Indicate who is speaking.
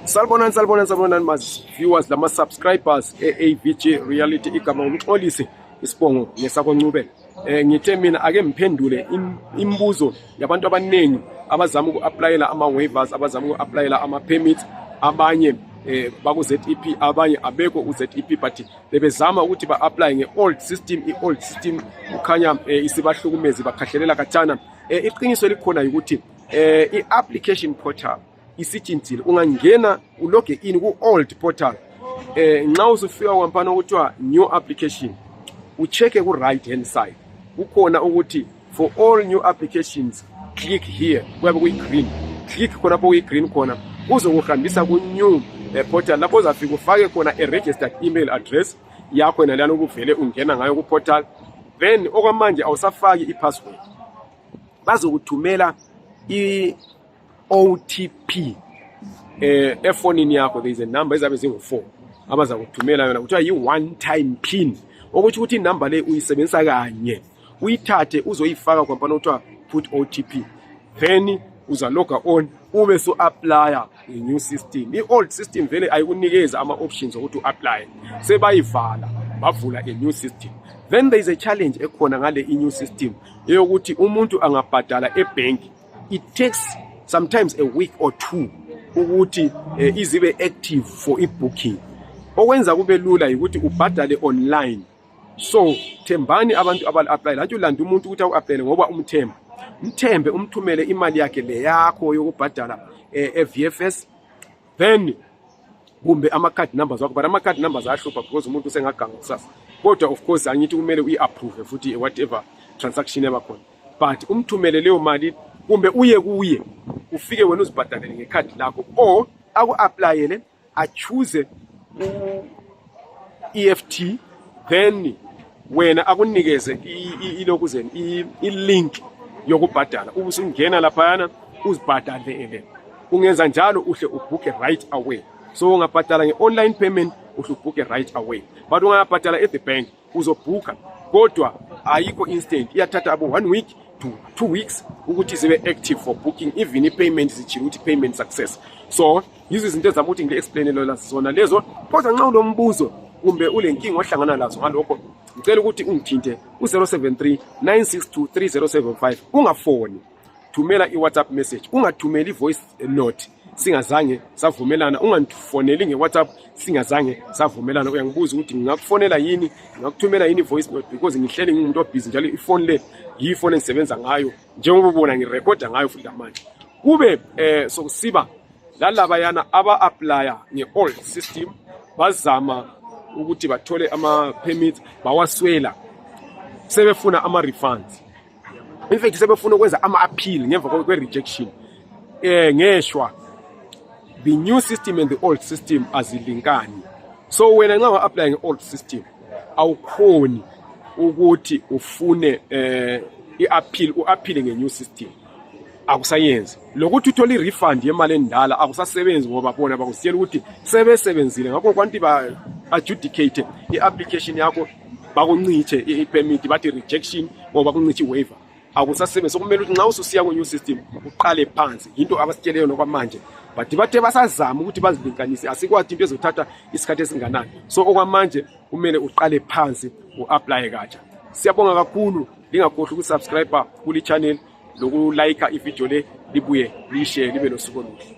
Speaker 1: Salbonani mas viewers lama subscribers AVG Reality igama umxolisi isibongo ngesakoncube. Ngithe mina ake mphendule imibuzo yabantu abanengi abazama uku-applyela ama waivers, abazama uku-applyela ama permits, abanye baku ZEP, abanye abekho u ZEP but bebezama ukuthi ba-apply nge-old system. I-old system ukhanya isibahlukumezi bakhahlelela katshana. Iqiniso likhona ukuthi i-application portal isitshintshile. Ungangena uloge in ku-old portal, nxa usufika kwampana okuthiwa new application, uchecke ku-right hand side kukhona ukuthi for all new applications click here, kuyabe kuyi-green, click khonapho kuyi-green khona uzokuhambisa ku-new portal lapho uzafika ufake khona a-registered email address yakho enalana ukuvele ungena ngayo ku-portal. Then okwamanje awusafaki i-password, bazokuthumela i-OTP efonini yakho. There is a number ezabe zingu-4 abazakuthumela yona, kuthiwa yi-one time pin, okuthi ukuthi inumber le uyisebenzisa kanye, uyithathe uzoyifaka kwampana kuthiwa put OTP, then uzaloga on ube so-applya i-new system. I-old system vele ayikunikeza ama-options okuthi u-apply, sebayivala bavula a-new system. Then there is a challenge ekhona ngale i-new system eyokuthi umuntu angabhadala e-bank, it takes sometimes a week or 2 ukuthi izibe active for i-booking. Okwenza kube lula ukuthi ubhadale online. So thembani abantu abali-apply, lantsho ulanda umuntu ukuthi awu-apply ngoba mthembe umthumele imali yakhe le yakho yokubhadala e-VFS, then kumbe ama-card numbers wakho, but ama-card numbers ahlupha because umuntu usengaganga kusasa. Kodwa of course angithi kumele uyi-approve futhi whatever transaction ebakhona, but umthumele leyo mali kumbe uye kuye ufike wena uzibhadalele ngekhadi lakho, or aku-applyele achoose EFT, then wena akunikeze ilokuzeni i-link yokubhadala ubusungena laphayana uzibhadalele. Ungenza njalo uhle ubhukhe right away. So ungabhadala nge-online payment uhle ubhukhe right away, but ungabhadala at the bank uzobhukha kodwa ayikho instant, iyathatha abo 1 week to 2 weeks ukuthi zibe active for booking, even i-payment zitshila ukuthi payment success. So yizo izinto ezama ukuthi ngile-explainele zona lezo. Kodwa nxa unombuzo kumbe ulenkinga ohlangana lazo ngalokho, ngicela ukuthi ungithinte ku-073 962 3075. Ungafoni, thumela i-WhatsApp message, ungathumeli i-voice note singazange savumelana, ungangifoneli nge-WhatsApp singazange savumelana. Uyangibuza ukuthi ngingakufonela yini, ngingakuthumela yini i-voice note, because ngihlele ngingumuntu obhizi njalo ifoni le yifoni engisebenza ngayo njengoba ubona ngirekhoda ngayo futhi manje. Kube sokusiba lalabayana aba-applya nge-old system, bazama ukuthi bathole ama-permits bawaswela, sebefuna ama-refunds, in fact sebefuna ukwenza ama-appeal ngemva kwe-rejection. Ngeshwa the new system and the old system azilinkani. So wena nxa wa-apply nge-old system awukhoni ukuthi ufune i-appeal, u-appeal nge-new system, akusayenzi. Lokuthi uthole i-refund yemali endala akusasebenzi ngoba bona bakusiyela ukuthi sebesebenzile ngakho kwanti ba-adjudicate i-application yakho, bakunciche i-permit, bathi rejection ngoba kunciche i-waiver, akusasebenzi. So kumele ukuthi nxa ususiya ku-new system uqale phansi, into abasitsheleyo nokwamanje, but bathe basazama ukuthi bazilinkanise, asikwazi into ezothatha isikhathi esinganani. So okwamanje kumele uqale phansi u-apply katsha. Siyabonga kakhulu, lingakhohlwa ukusubscribe kuli channel lokulike ivideo le, libuye lishare libe nosuku oluhle.